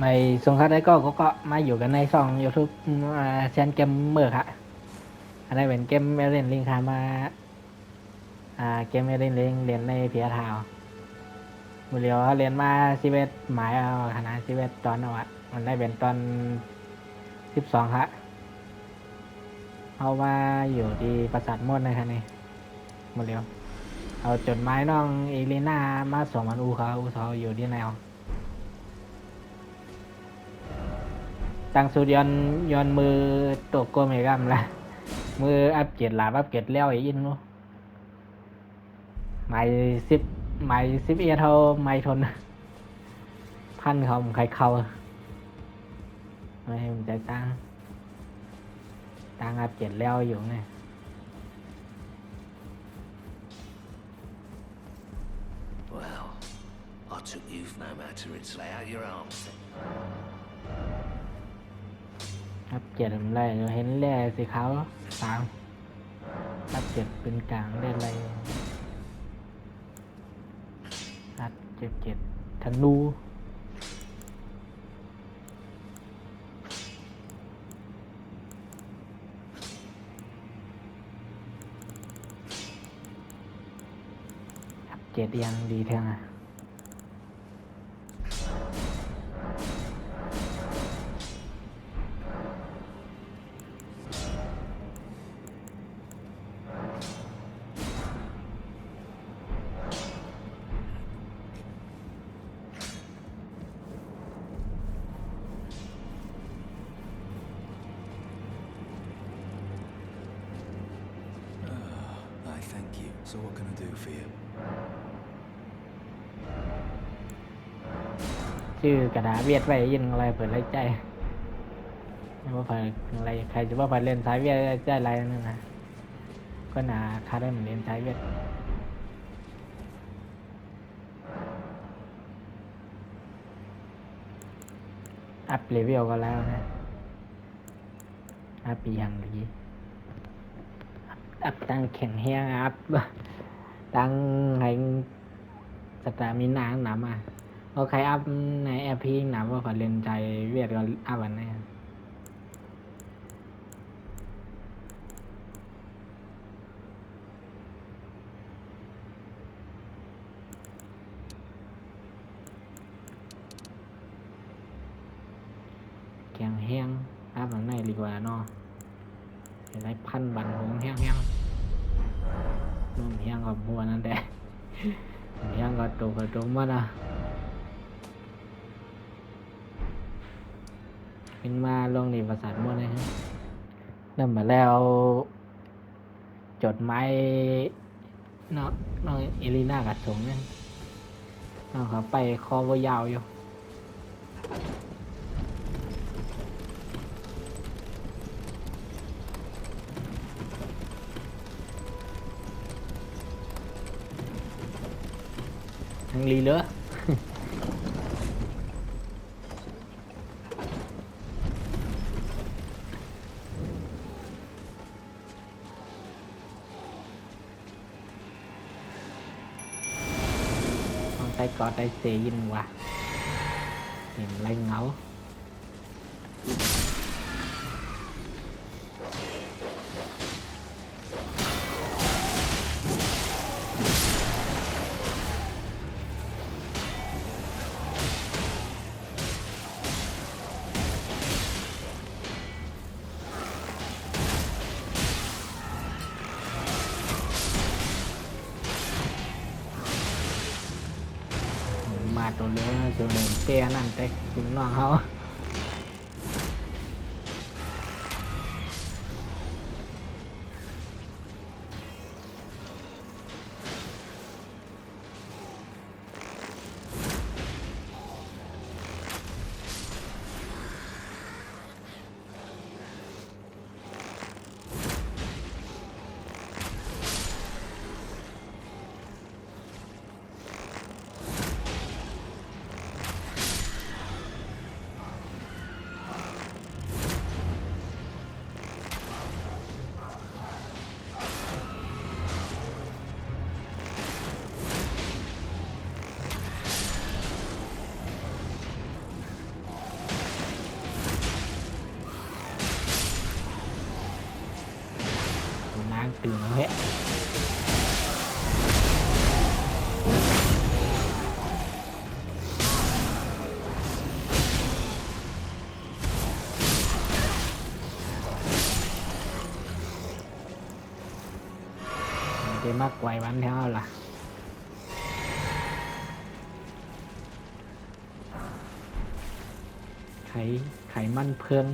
ในสงครามได้ก็มาอยู่กันในช่อง YouTube แชนเกมเมอร์ครับอันนี้เป็นเกมเอเลนลิงค่ะมาเกมเอเลนลิงเรียนในเพียทาวมือเรียวเรียนมา11หมายเอาขนาด11ตอนเอาอะมันได้เป็นตอน12ครับเอามาอยู่ที่ปราสาทมดนะครับนี่มือเรียวเอาจดหมายน้องเอลีน่ามาส่งมันอูเขาอยู่ที่แนวตั้งสุดยอนมือตกโกเมกัมละมืออัปเกรดหลาอัปเกรดแล้วอีกอินนู้ไม้สิบไม้11เท่าไม้ทนพันเขาใครเขาไม่ให้มันใจตั้งอัปเกรดแล้วอยู่ไง Well, I took you no matter it's lay out your arms then. อัปเกรดอะไรเราเห็นแร่สีขาวสามอัปเกรดเป็นกลางได้อะไรอัปเกรดธนูอัปเกรดยังดีเท่าไหร่I thank you. So what can I do for you? ชื่อกระดาษเวียดไว้ยินอะไรเปิดไรใจไม่ว่าเปิดอะไรใครจะว่าเปิดเล่นสายเวียดใจอะไรนั่นนะก็น่าคาได้เหมือนเล่นสายเวียดอัพเลเวลก็แล้วนะอัพปีอย่างดีอัพตั้งแข่งแห้งอัพตั้งให้สตามินาหนามาโอเคอัพในแอปพี่หนาว่าขอเล่นใจเวียดก็อัพวันนี้แข่งแห้งอัพวันนี้ดีกว่าเนาะจะได้พันบันหงแห้งนุ่มแห้งกับบัวนั่นแหละแห้งก็ตัวมานะเป็นมาลงในภาษามั่วเลยฮะนั่นมาแล้วจดหมายน้องเอลีน่ากับสงเนี่ยน้องเขาไปคอว่ายาวอยู่ทั้งลีเลือต้องใส่กอดได้เสียยินว่ะเห็นไรเงามาตัวเลือเดินเตี้ยนั่นแต่คุณน้องเขา ตื่นมาเฮ้ยจะมากกว่าวันเท่าล่ะไขมันเพิ่ง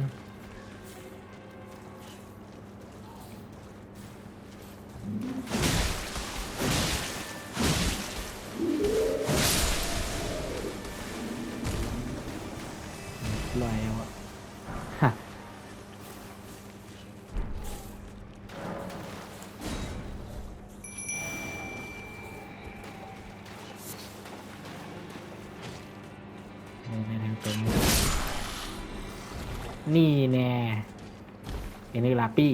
ลอยเอาฮะในทางตรงนี่แน่เอเนลาปี้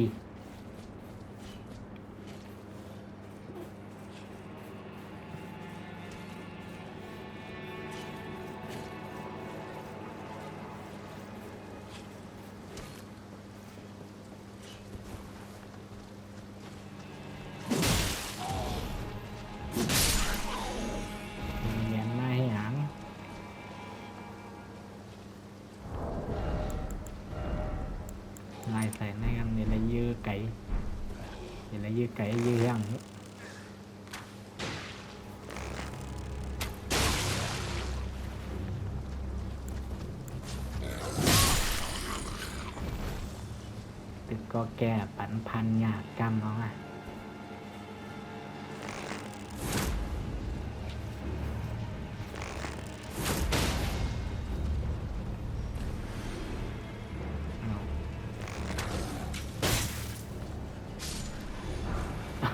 เรียนมาให้หางลายใส่ในกันนี่ละยื้อไก่นี่ละยื้อไก่ยื้อห่างตึกก็แก่ปันพันหยาดกำน้องอ่ะ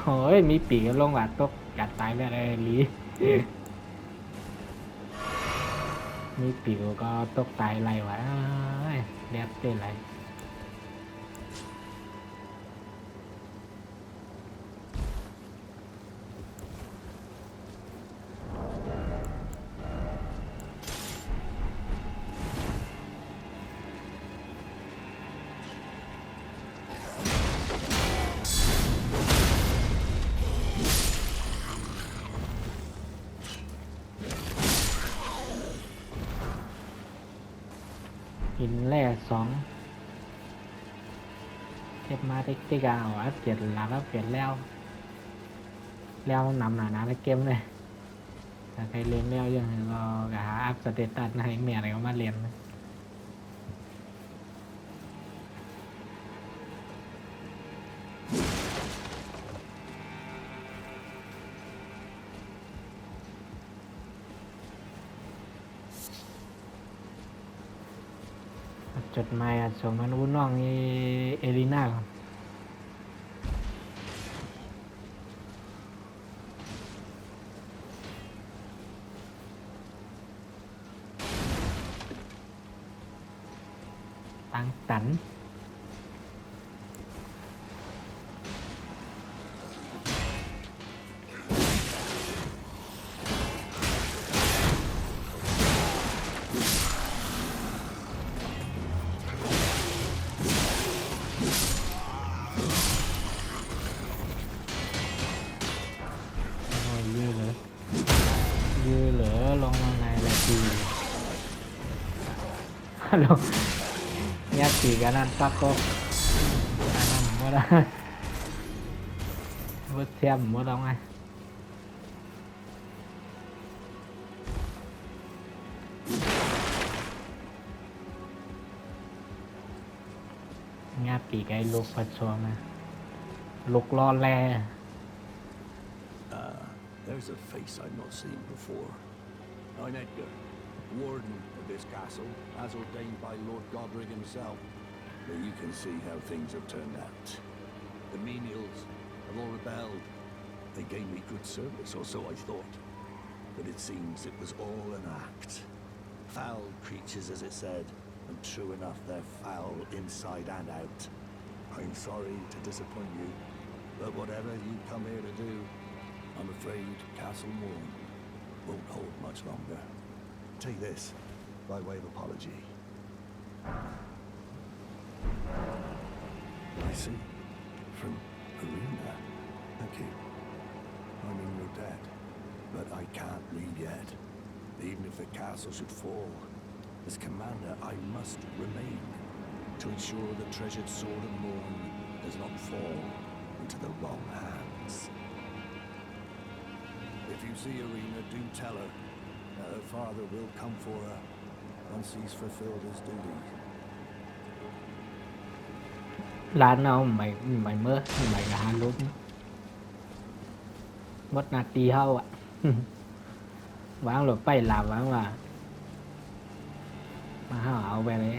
โอ้ยมีปีกลงหลัดตกกัดตายไปเลยลีมีปีกก็ตกตายไรวะเรียบเต้นไรหินแร่2เก็บมาติ๊กๆเอาเปลี่ยนหลักแล้วเปลี่ยนแล้วนำหนาในเกมเลยถ้าใครเล่นแล้วยังรอหาอัพสเตตัสให้แม่อะไรก็มาเรียนจดหมายส่งมาวุ้นน้องนี่เอลิน่าตังตันยือเหลือลงมาในละทีฮัลโหลยักษ์ปีกันนั่นปักก็อันนั้นว่าได้ว่าเทียมว่าต้องไงยักษ์ปีกไอ้ลูกพัดชวมาลูกรอแล There's a face I've not seen before. I'm Edgar, warden of this castle, as ordained by Lord Godric himself. But you can see how things have turned out. The menials have all rebelled. They gave me good service, or so I thought. But it seems it was all an act. Foul creatures, as it said, and true enough, they're foul inside and out. I'm sorry to disappoint you, but whatever you come here to do, I'm afraid Castle Morn won't hold much longer. Take this, by way of apology. I see. From Arena. Thank you. I'm in your debt, but I can't leave yet. Even if the castle should fall, as commander, I must remain to ensure the treasured sword of Morn does not fall into the wrong hands. If you see Irina, do tell her that her father will come for her once he's fulfilled his duties. ร้านเอาไม่เมื่อไม่ละหาลุกมดนาตีเฮาอ่ะ วางหลบไปหลับวางว่ามาเฮาเอาไปเลย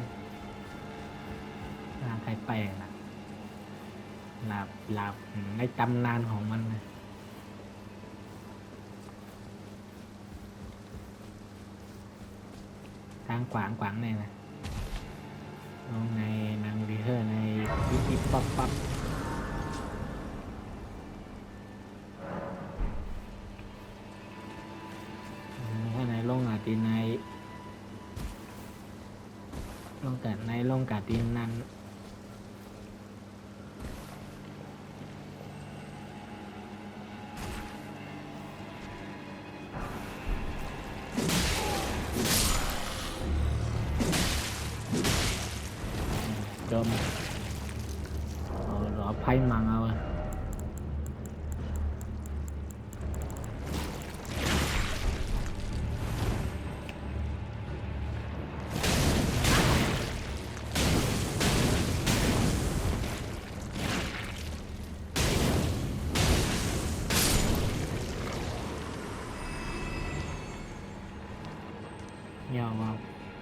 ทางใครไปนะหลับในตำนานของมันนะทางขวางเนี่ยนะลงในนางรีเทอร์ในปิ๊บปั๊บข้างในลงอาตีในลงกัดในลงกัดตีนั้นจมเอาไพ่มังเอา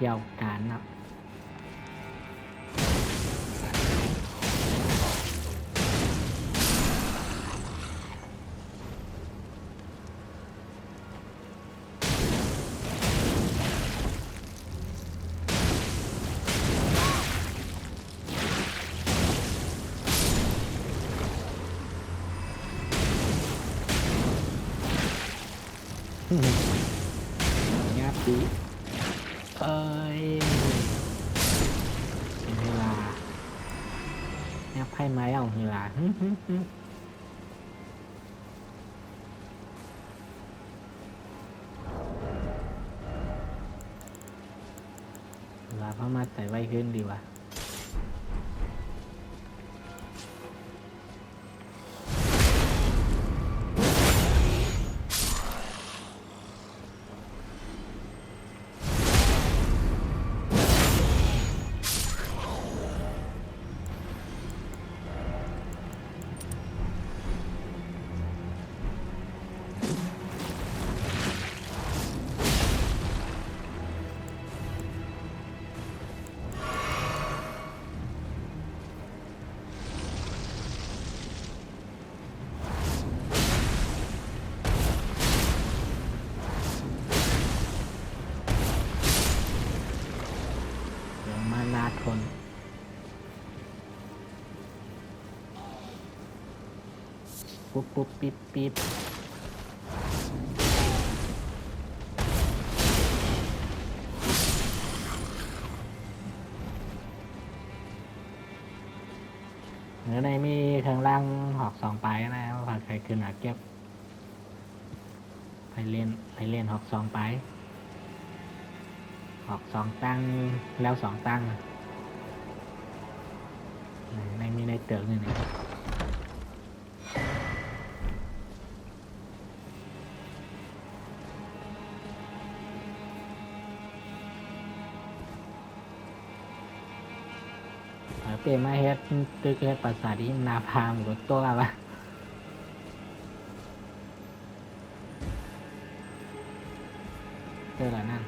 ยาวการนะงับดีเอ้ยเวลางับไพ่ไม้เอาเวลาเวลาพม่าใส่ไว้ขึ้นดีวะทนปุ๊บปิ๊บเหนือในมีทางล่างหอก2ปลายนะว่าใครขึ้นหาเก็บไปเล่นหอก2ปลายหอก2ตั้งแล้ว2ตั้งในมีในเติร์กนี่เปลี่ยนมาเฮ็ดตึกเฮ็ดปราสาทที่นาพามรถตัวละเจอแล้วนั่น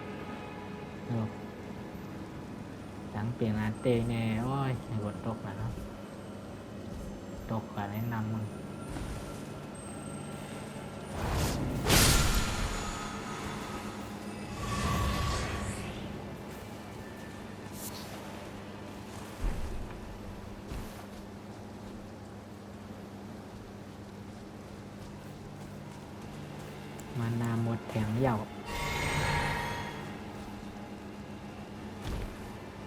หลังเปลี่ยนอาเตแน่โอ้ยกดตกแล้วเนาะตกกว่าแนะนำมึงมานาหมดแถงเหย่า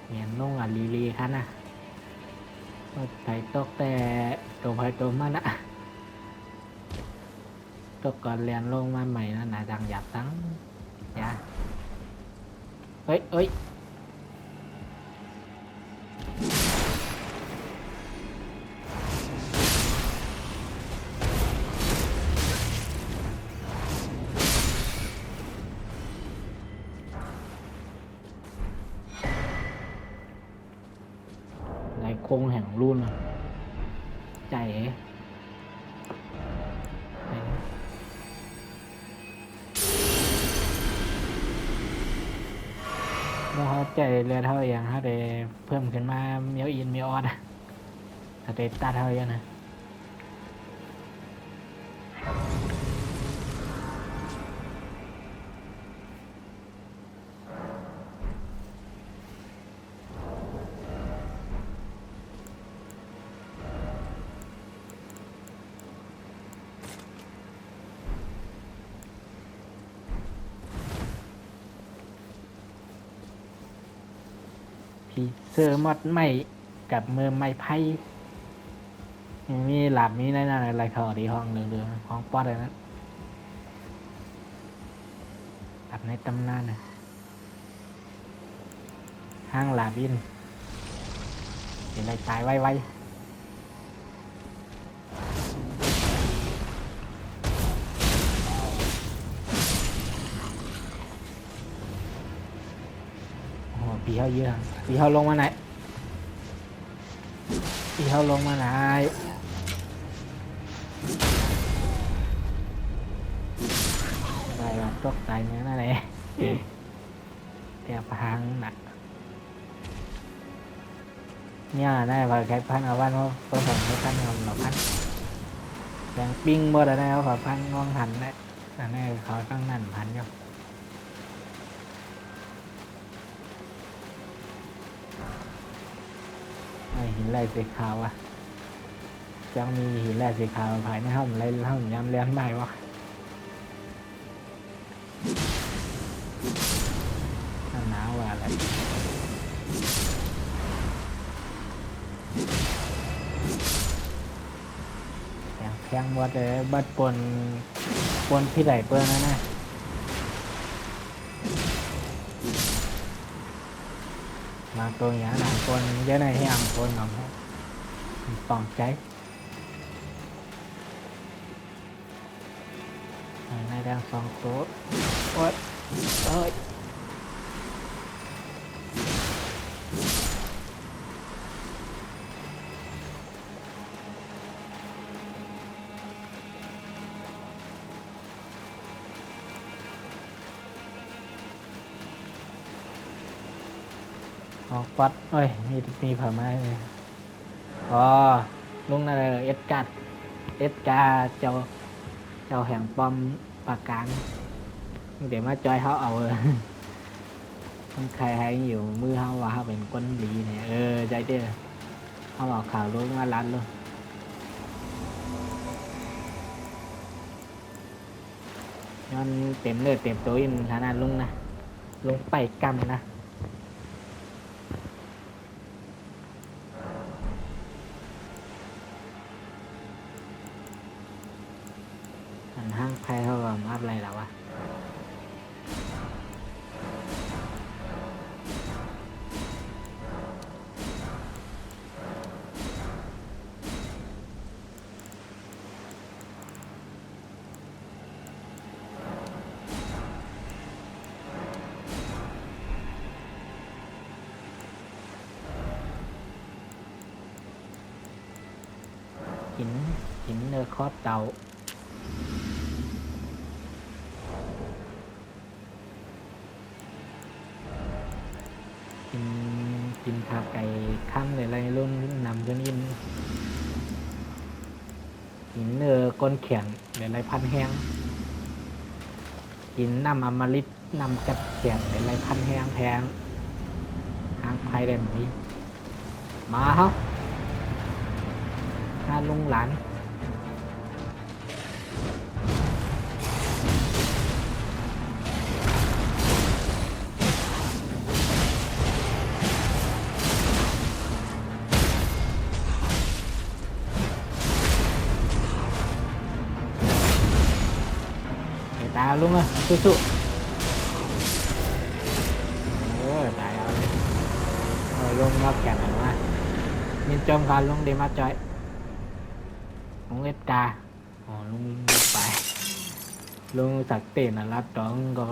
เมียนนุ่งลีค่ะนะไถตกแต่ตัวไฟตัวมันนะ ตัวก่อนเรียนลงมาใหม่นะหนาดังหยาบตั้งอย่าเฮ้ยเอ้ยในโครงแห่งรุ่นอะใจเอ๋ไปเมื่อเขาใจเรือเท่าอย่างเขาได้เพิ่มขึ้นมาเมียวอินเมียวออดสเตตัสเท่าอย่างนะพีเซอร์มอดไม่กับมือไม้ไพ่ยังมีหลับมีนั่นอะไรเขาดีห้องเรืองๆห้องป๊อดเลยนะหลับในตำนานนะห้างหลาบินเห็นอะไรตายไวๆโอ้โหปีเขาเยอะปีเขาลงมาไหนปีเขาลงมาไหนอะไรวะตกตายเนี้ยนั่นแหละแต่พังหนักเนี่ยได้พอแค่พันเอาวันว่าก็ส่งให้พันเอาหรอพันยังปิ้งบ่ได้แล้วพอพันงองหันได้อันนี้เขาต้องนั่นพันอยู่ไอ้หินลายสีขาวอ่ะจังมีหินลายสีขาวภายในห้องไรห้องย้ำเลี้ยงไม่วะหนาวว่าอะไรแพงหมดเลยบัดปนพี่ไหลเปิ้ลนะมาตัวอย่างหนังปนเยอะในที่อ่างปนหน่อยปองใจในแดง2 ตัวโอ๊ยเอ้ยออกปัดเอ้ยมีเผาไม้เลยอ๋อลุงนั่นเลยเอสการ์เจ้าแห่งป้อมปราการเดี๋ยวมาจอยเขาเอามันใครให้อยู่มือเขาว่าเขาเป็นคนดีเนี่ยใจเด้อเขาบอกข่าวรู้มาลันluônย้อนเต็มเลยเต็มตัวอินขนาดลุงนะลุงไปกำนะห้างไพ่เขาก็อัพอะไรแล้ววะหินเนื้อคอดเต่ากินขาไก่ข้างเลยอะไรรุ่นนำจนหินก้นเขียนหรืออะไรพันแห้งหินน้ำอมฤตนำจับเขียนหรืออะไรพันแห้งแพงหางไพ่เด่นนี้มาครับถ้าลุงหลาน เอาลุงอ่ะสู้ๆตายเอาเลยลุงรับแก่นหน่อยวะยินจมกันลุงเดมาจอยลุงเอ็ดกาลุงไปลุงสักเต้นรับจองก็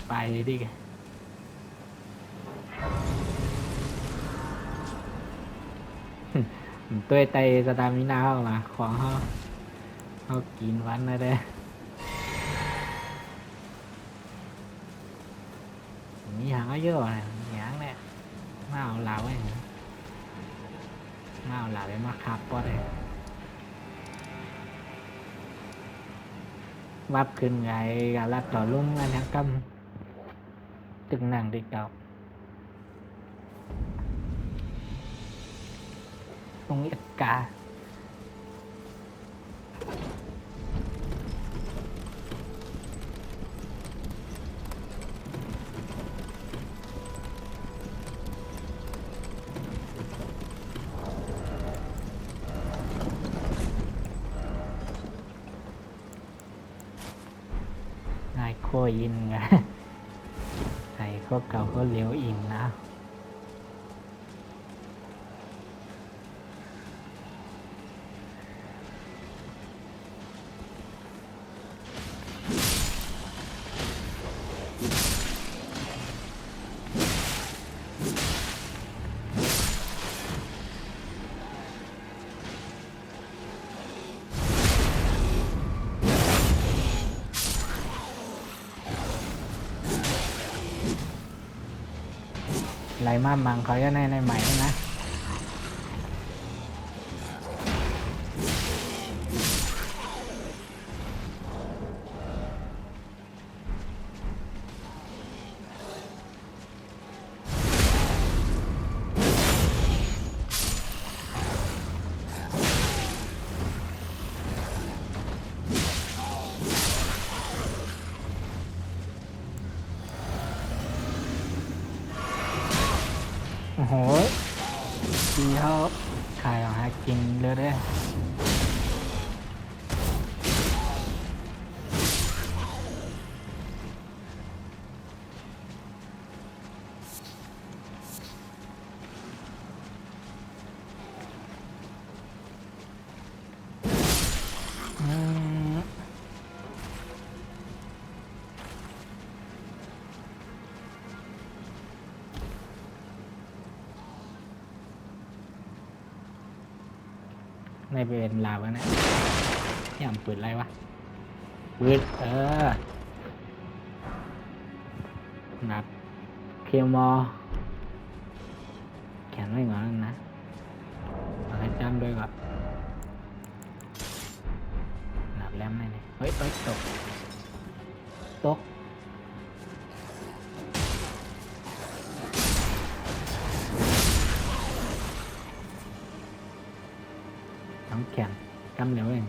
ไปดิแกตัวไตสตามินาเข้ามาของเขากินวันนะเด้มีหางก็เยอะเลยหางเนี่ยมาเอาเหลาไว้มาเอาเหลาไปมาขับปอดเลยวับขึ้นไงกับลัดต่อลุ่งอันทั้งกำตึงหนังติดเก่าตรงเอ็ดกาโคอินไงใส่ก็เก่าก็เหลียวอินนะไรมามังเขาจะในใหม่นะโอ้โหดีเขาขายหากินเลยเด้ในเป็นลาวนะนี่มันปืนอะไรวะปืนนับเคียวมอแขนไม่งอนนะเอาให้จำด้วยก่อนนับแลมไม่เนี่ยเฮ้ยตกน้องแขนกำเหลวเอง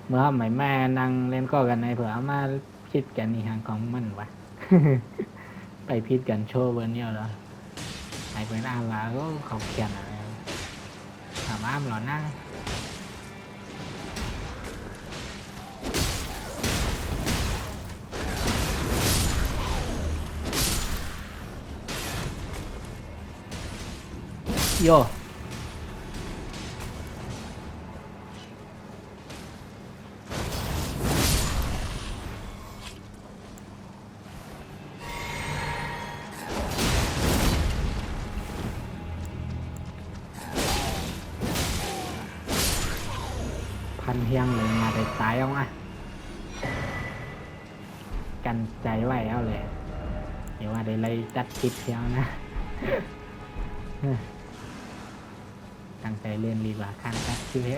เมื่อใหม่แม่นั่งเล่นก็กันในเผื่อมาพิดกันอีกทางของมันวะ ไปพิดกันโชว์เบอร์เนี่ยเหรอไอ้เป็นอาลาก็เขาแขนอะไรถามอ้ามหรอนั่งโยพันเฮียงเลยมาได้ตายเอาอ่ะกันใจไว้เอาเลยเดี๋ยวว่าได้เลยจัดคลิปเที่ยวนะ ตั้งใจเรียนดีกว่าคันจัดคลิปให้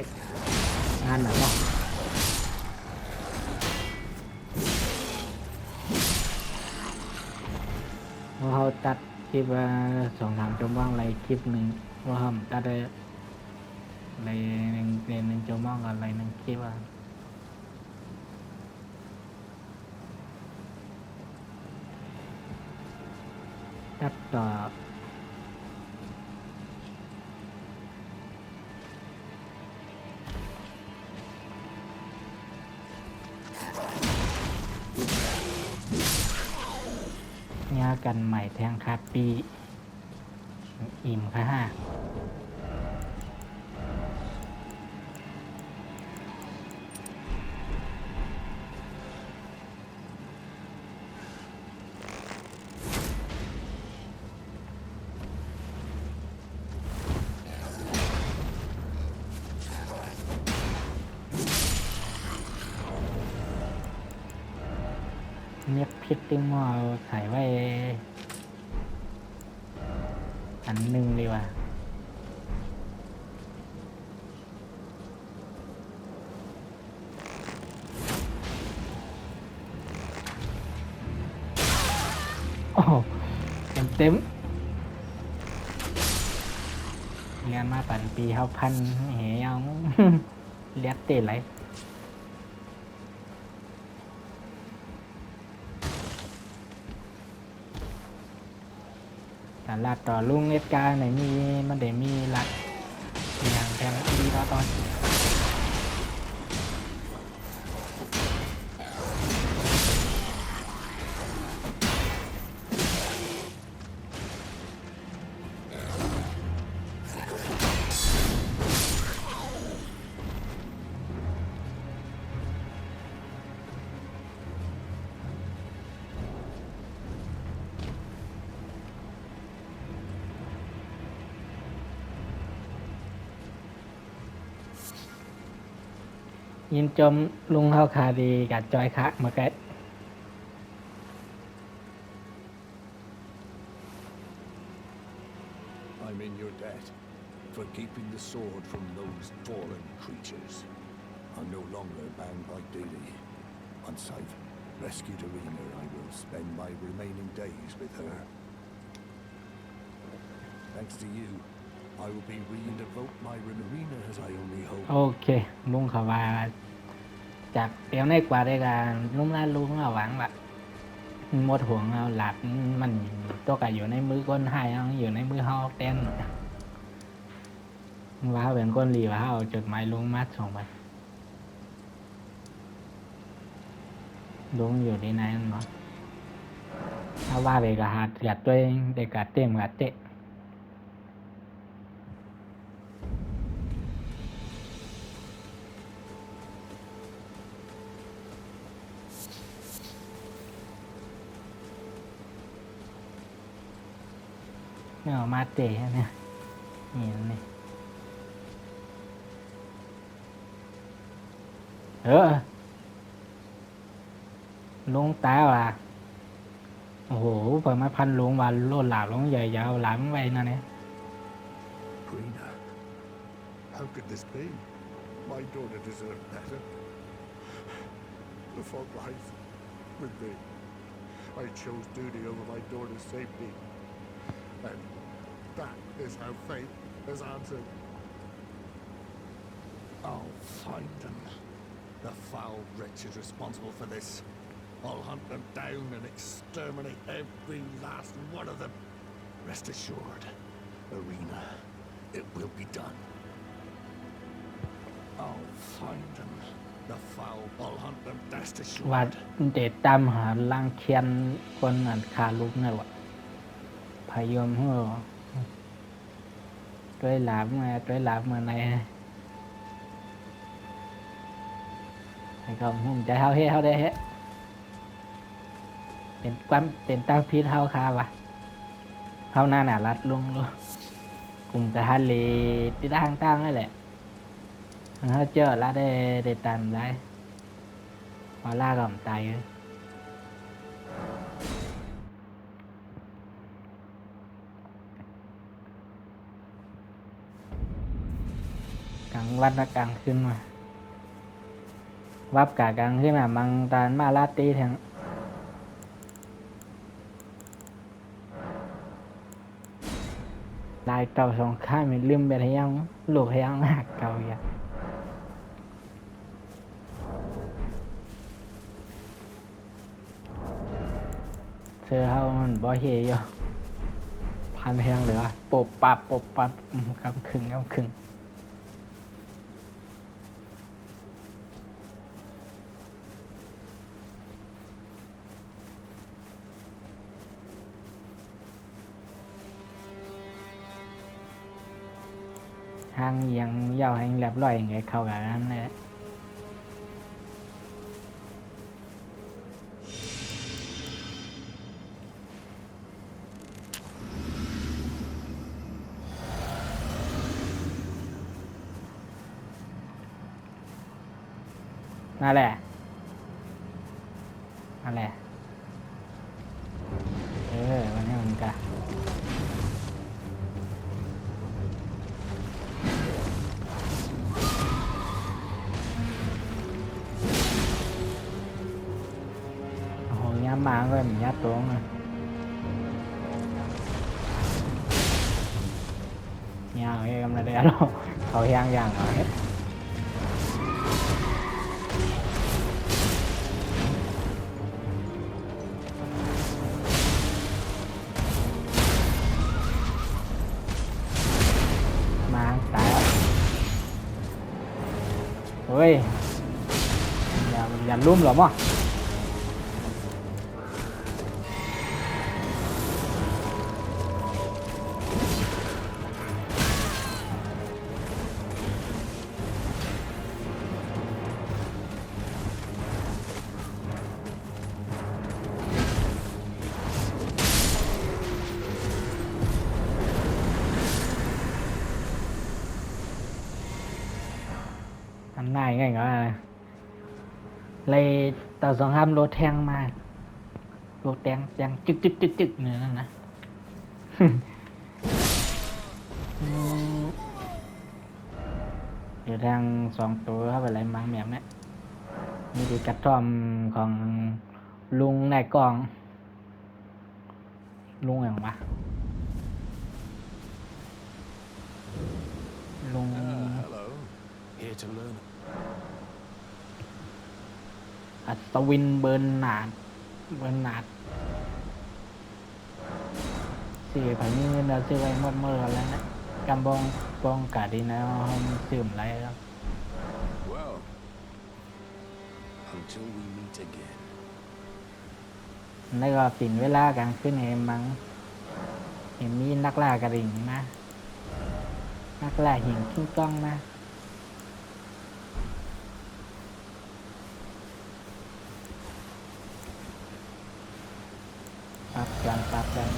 งานหน่อยเนาะว่าเขาตัดคลิป2-3 ชั่วโมงอะไรคลิปหนึ่งว่าเขาตัดได้อะไร1 ชั่วโมงอะไร1 คลิปตัดต่อ กันใหม่แทงคาปีอิ่มค่ะฮะเนียบพิษติ้งหม้อใส่ไว้อันหนึ่งดีกว่าโอ้โหเต็มเรียนมาปั่นปีเขาพันเหยอง เลียดเตะไหลแต่ลาดต่อลุงเอสการไหนมีมันเดี๋ยวมีลัดอย่างแทนดีตอนยินจมลุงเข้าคาดีกับจอยคะมาแก I'm in your debt for keeping the sword from those fallen creatures. I'm no longer bound by duty. Once I've rescued Arena, I will spend my remaining days with her. Thanks to you, I will be re-devote my Arena as I only hope. โอเค ลุงเขาว่าจากเตียวในกว่าได้การลุงน่าลุงเอาหวังละหมดห่วงเอาหลับมันตัวก็อยู่ในมือคนให้เอาอยู่ในมือเฮาเต้นว่าเขาเป็นคนรีว่าเขาเอาจดหมายลุงมัดส่งไปลุงอยู่ที่ไหนเนาะถ้าว่าไปก็หาเสียดตัวเองเด็กกะเต็มกะเตะไม่เอามาเตะเนี่ยนี่นี่ลุงตาว่ะโอ้โหเปิดมาพันลุงว่าโลดหลาบลุงใหญ่ยาวหลามไว้นั่นเนี่ย Arena, how could this be? My daughter deserved better. The fault lies with me. I chose duty over my daughter's safety. And that is how fate has answered. I'll find them. The foul wretches responsible for this. I'll hunt them down and exterminate every last one of them. Rest assured, Arena, it will be done. I'll find them. The foul, I'll hunt them, rest ว่า assured. เดตตามหาลังเคียนคนอันคาลุกเนี่ยวะพยมหัวด้วยหลามมาในให้เขาหุ่มใจเขาเฮ้เขาได้เฮ้เป็นตั้งพิษเขาคาวะเขาหน้าหนารัดลุงกลุ่มกระทันเลยที่ตั้งนั่นแหละเขาเจอแล้วได้ตามได้พอล่าก่อมตายกลางวันกลางคืนมาวับกะกลางขึ้นมามังตานมาลาตีแทงลายเก่าสองข้างมันลืมไปแล้วยังลูกยังหักเก่าอย่างเธอเขามันบ่เฮยอยู่พันแพงเหลือปบปับกำคึง ทางเอียังยาวให้เรียบร้อยอย่างไงเข้ากับนั้นแหละนั่นแหละนั่นแหละวันนี้มันกะโอ้โหย้ำมาก็มันยัดตัวมาย่างcái cầm này đây đâuเขาย่างย่างrồi hết มาตายแล้วเฮ้ยอย่าลุ่มหรอมั้งทำหน้าง่ายก็เลยต่อสองห้ามรถแทงมารถแทงยังจึกเนี่ยนั่นนะเดี๋ยวทางสองตัวเข้าไปอะไรมังแบบนี้มีดีกระท่อมของลุงนายกองลุงอย่างวะลุง Hello. Here to learn. อัศวินเบิร์นนาดสื่อผันนี้เราซื้อไว้หมดเมื่อแล้วนะกำบองกองกาดีนะห้องซึมไรแล้ว Well, until we meet again. แล้วก็ปิ่นเวลากลางคืนเห็นมั้งเห็นมีนักล่ากระดิ่งนะนักล่าหิ่งขึ้นกล้องนะปับกัน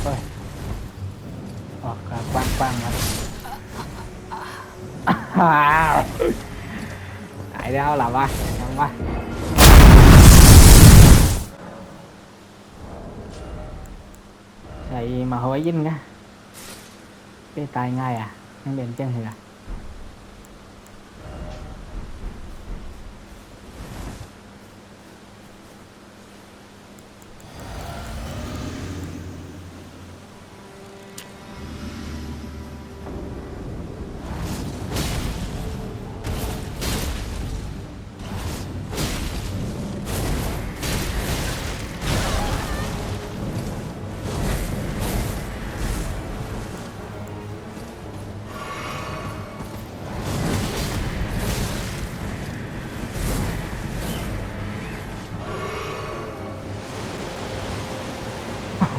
โอ้ยออกครับปังครับตายแล้วหรอวะยังวะใส่mà hỏi dính á cái tay ngay à nó bên chân hả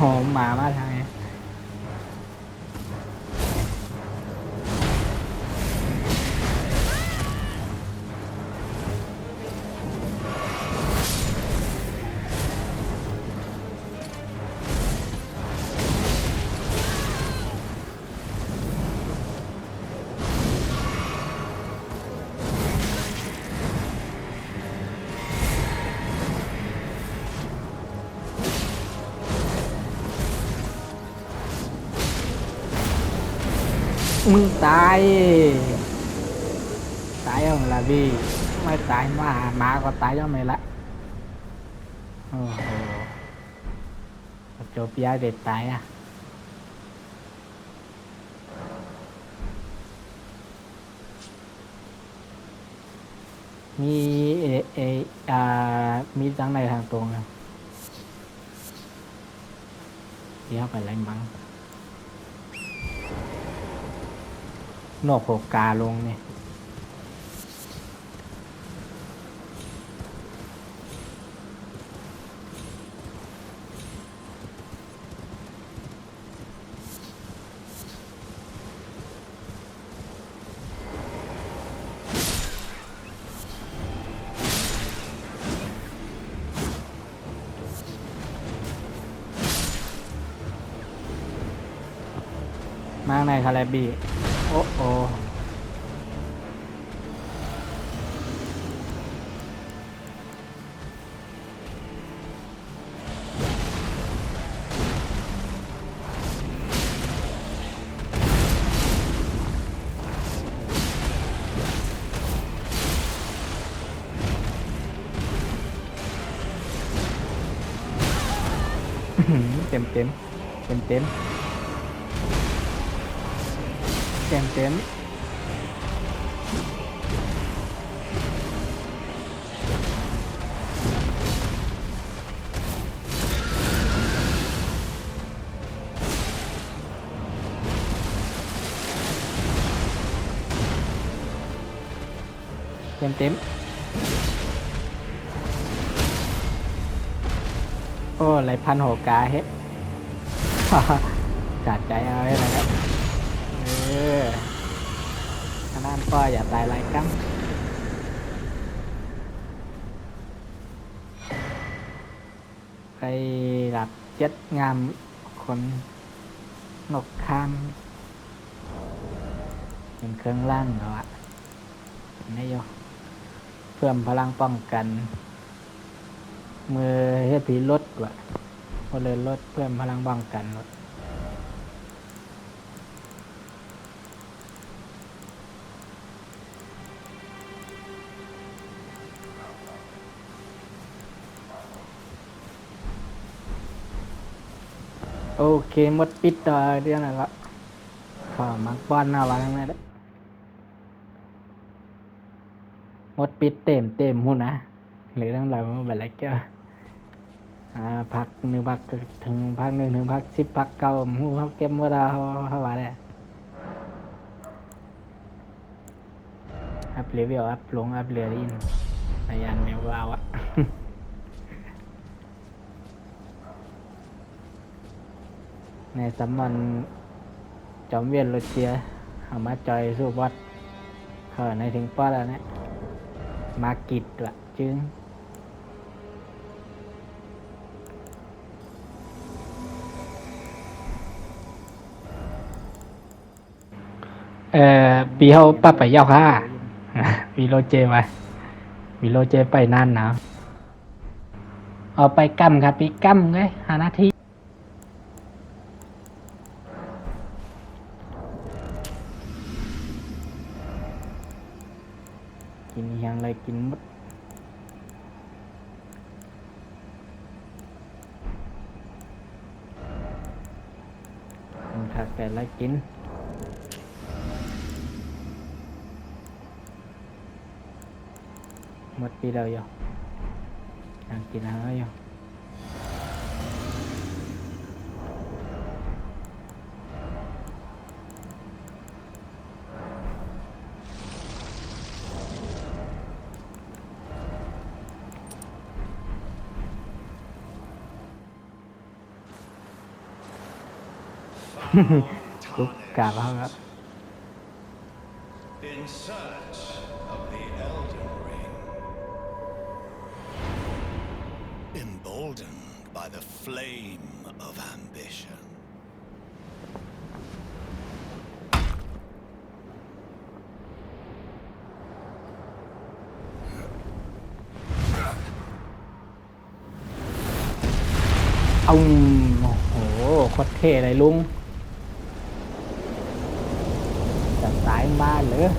hồn mà má thằng nàyมึงตายkhông là vìไม่ตายมาก็ตายcho màyละโอ้โหจบยาเด็ดตายอ่ะมีมีทั้งในทางตรงนะเดี๋ยวไปไล่มัง นวกโผกาลงนี่มากในคาราบีโอ้โอเต็มเต็มเต็มเต็มเต็มเต็มเต็มเต็มโอ้ไรพันโหกาเฮ็ด จัดใจเอาไว้เลยครับขนาดก็อย่าตายไรกังไปหลับเจ็ดงามคนนกข้ามเป็นเครื่องล่างเหรอวะนี่โยเพิ่มพลังป้องกันมือเฮ็ดผีลดกว่าพอเลยลดเพิ่มพลังป้องกันลดโอเคหมดปิดต่อเรื่องอะไรละขอมักบอลหน้าวันทั้งนั้นหมดปิดเต็มหูนะหรือทั้งหลายมันเป็นอะไรเกี่ยวพักหนึ่งพักถึงพักหนึ่งถึงพัก10พักเก่าหูเขาเก็บเมื่อไรเขาว่าได้อัพเลเวลอัพลงอัพเรือดินพยายามไม่ว่าอ่ะ ในสำมันจอมเวียนโรเชียเอามาจอยสู้บอสเขาในถึงป้อแล้วนะมากิดละจึงปีเขาปรับไปยาวค่ะ วีโรเจไปวีโรเจไปนั่นนะเอาไปกั้มครับปีกั้มไง5 นาทีกินยังไรกินมดมันขาดแต่ละกินหมดปีเดียวอยู่ยังกินอะไรอยู่กุ๊บกาบเขาครับ In search of the Elden Ring. Emboldened by the flame of ambition. เอาโอ้โหโคตรเท่เลยลุงจัดสายมาเหรอ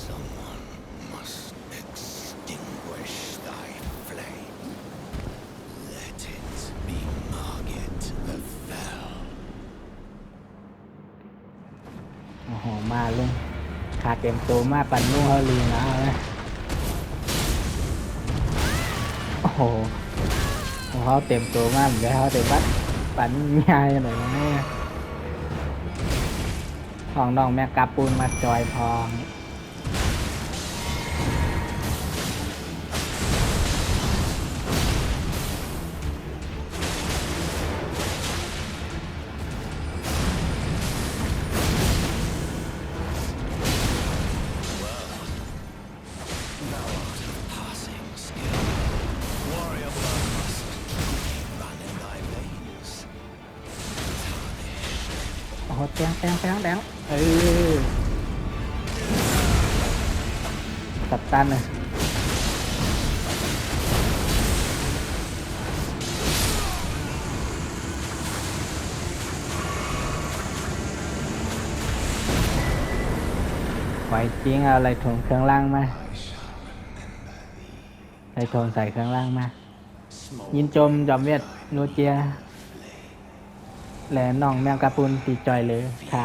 Someone must extinguish thy flame. Let it be Margit the Fell. โอ้โหมาลุงขาเต็มตัวมาปั่นลุงเขาลีนะโอ้โหเขาเต็มตัวมากเดี๋ยวเขาเต็มบัดปั่นง่ายหน่อยนะ ของน้องแมกกาปูนมาจอยพองโอ้โหแดงตัดตันเลยไหวจริงเอาอะไรถงเครื่องล่างมาอะไรถงใส่เครื่องล่างมายินจมจอมเวียดนูเจียและน้องแมงกะปุนตีจอยเลยค่ะ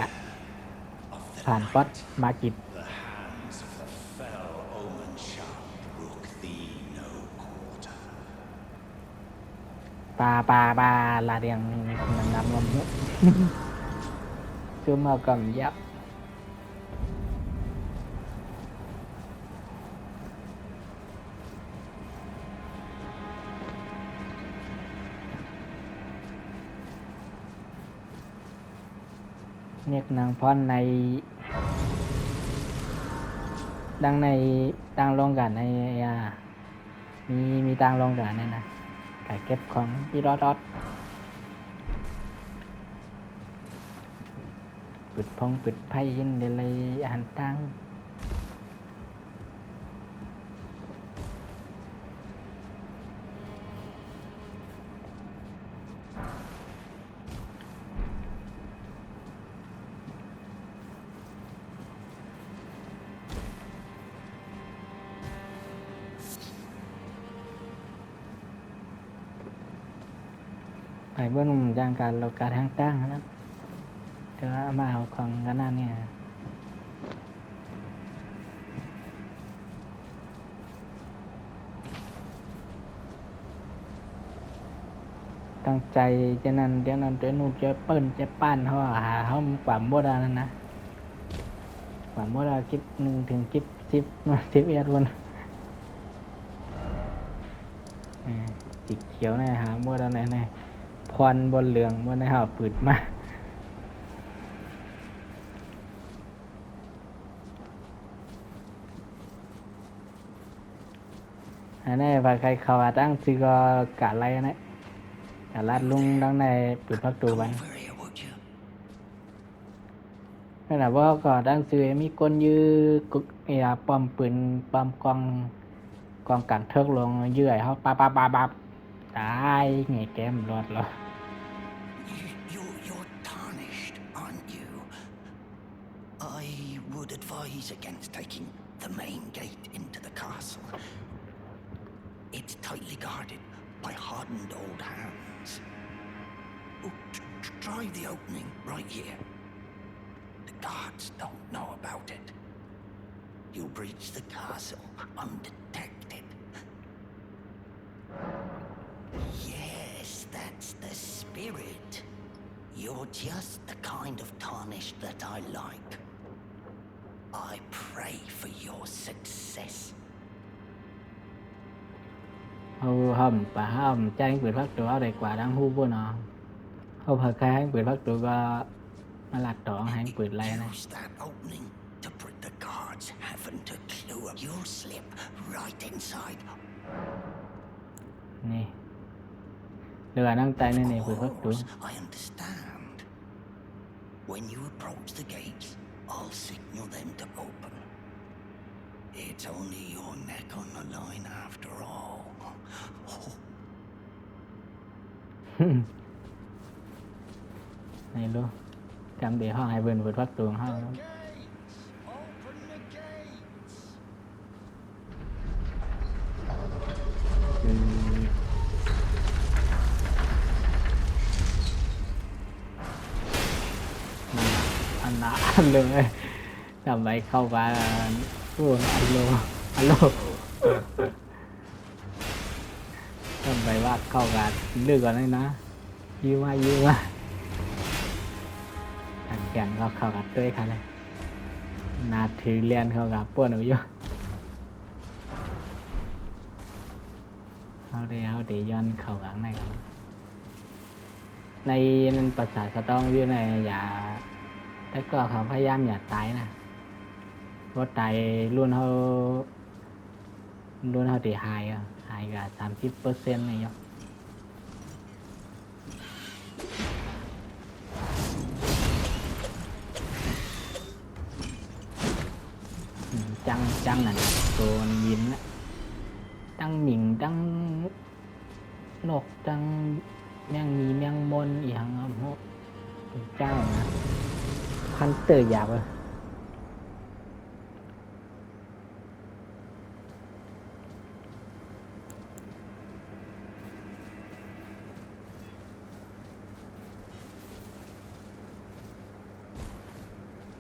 ผ่านป๊อตมากิด The hands of the fell omen shall brook thee no quarter. ปลาลาเรียงนำลมหุคือมาก่ำยับเรียกนางพรในดังลงกันในมีตังลงกันเนี่ยนะไก่เก็บของที่รอดปิดไพ่ยินเดลัยอาหารตังไปเบื้องย่างการเราการทางตั้งนะจะมาเอาของกันนั่นเนี่ยตั้งใจจะนั่นเดี๋ยวนู่นจะเปิ้นจะปั้นเขาหาเขาความโบราณนั่นนะความโบราณคลิป1 ถึงคลิป10 เอ็ดวันสีเขียวเนี่ยหาโบราณไหนควันบนเหลืองบนในหาปืดมาอันนี้ว่าใครเขาตั้งซื้อก็กะไรนะกะลาดลุงดังในปืดพักตูบัน Over here, would you? นั่นแหละว่าก็ตั้งซื้อมีคนยื้อกุกปอมปืนปอมกองกันเทิกลงเยื่อยเขาปับตายไงแก้มรอดแล้ว You're tarnished, aren't you? I would advise against taking the main gate into the castle. It's tightly guarded by hardened old hands. Oh, try the opening right here. The guards don't know about it. You'll breach the castle undetected. Yes, that's the spirit. You're just the kind of tarnish that I like. I pray for your success. เอาห่มป่าห่มใจเปิดพักตัวเอาได้กว่าดังฮู้บ่เนาะเอาผักแค่เปิดพักตัวก็มาหลัดต่อให้เปิดไรนะ Use that opening to put the guards haven't a clue. You'll slip right inside. นี่เรือนั่งใจนี่เปิดพักตัว I understand. When you approach the gates, I'll signal them to open. It's only your neck on the line after all. ไม่รู้จำเดี๋ยวห้องให้เปิดพักตัวห้อง Open the gates! อันนะอันเลยจำไว้เข้ามาพูดอันโลจำไว้ว่าเข้ากันเลือกก่อนเลยนะยืมมาอัน แขนก็เข้ากับด้วยค่ะเลยนาถือเลียนเข้ากับป้วนเอาอยู่เอาได้ย้อนเข้ากับในกันในนั้นภาษาสตองอยู่ในอย่าแต่ก็เขาพยายามอย่าตายนะเพราะตายรุ่นเขาตีหายกับ30%นี่ยจังนั่นตัวยินนะตั้งหมิงตั้งนกตั้งแมงมีแมงมนอีหังอ่ะพวกเจ้านะพันเตอร์หยาบเลย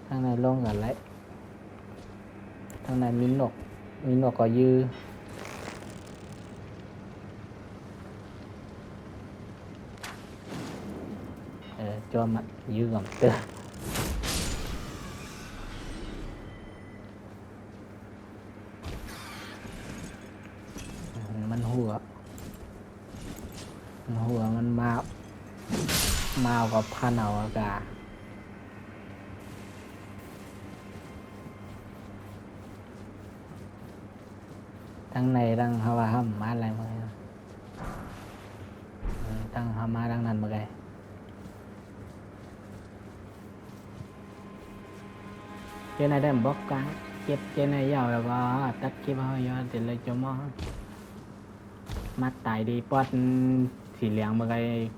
ทางในลงกันเลยทางในมีนกก็ยือcho mặt dưới gầm tơมันหัวมันมากับพันเอาอากาศทั้งในทั้งฮาวาฮัมมาอะไรมาทั้งฮามาทั้งนั้นมาไงtrên này đem bóc cá chép trên này vào là có tắt kia bao nhiêu thì lấy cho mò mắt tại đi potสีเหลืองมาไก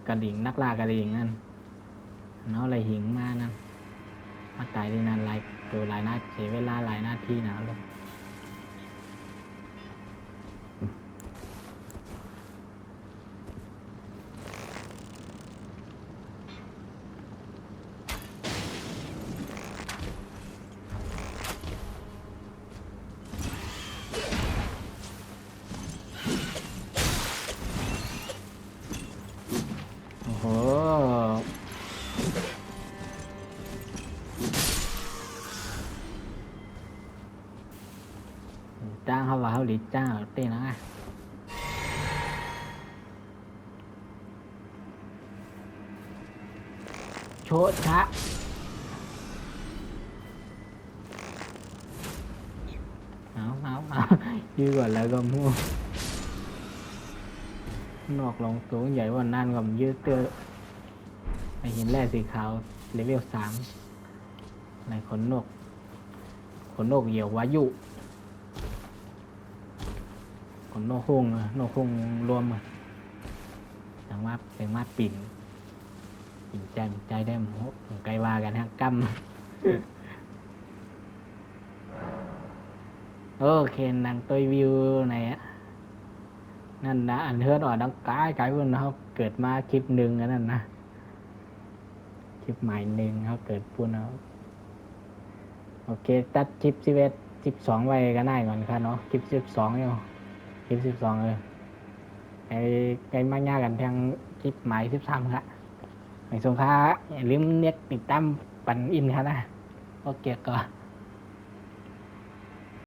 กระดิ่งนักล่ากระดิ่งนั่นnó lạiหิงมานั่นมาตายที่นั่นหลายตัวหลายนาทีเวลาหลายนาทีนะลูกโอ้จ้างเขาว่าเขาหลีจ้างเต้นนะโชดชะเอายืดก่อนแล้วก็มั่วนอกลงตัวใหญ่ว่านั่นก็ยืดเตอร์ในหินแร่สีขาวเลเวล3ในขนนกเหยี่ยววายุขนนกฮุงรวมแต่ว่าเป็นมาปิ่นใจได้หมดไกลว่ากันฮะกำโอเคนังตัววิวไหนอะนั่นนะอันเฮือนอ่อนดังกายวันเขาเกิดมาคลิปหนึ่งนั่นนะคลิปใหม่หนึ่งเขาเกิดพูดเอาโอเคตัดคลิป12ไว้ก็ได้ก่อนค่ะเนาะคลิป12อยู่คลิป12เลยไอ้มากยากกันทางคลิปใหม่13ครับในสงขลาอย่าลืมเน็ตติดตามปั่นอินค่ะนะโอเคก่อน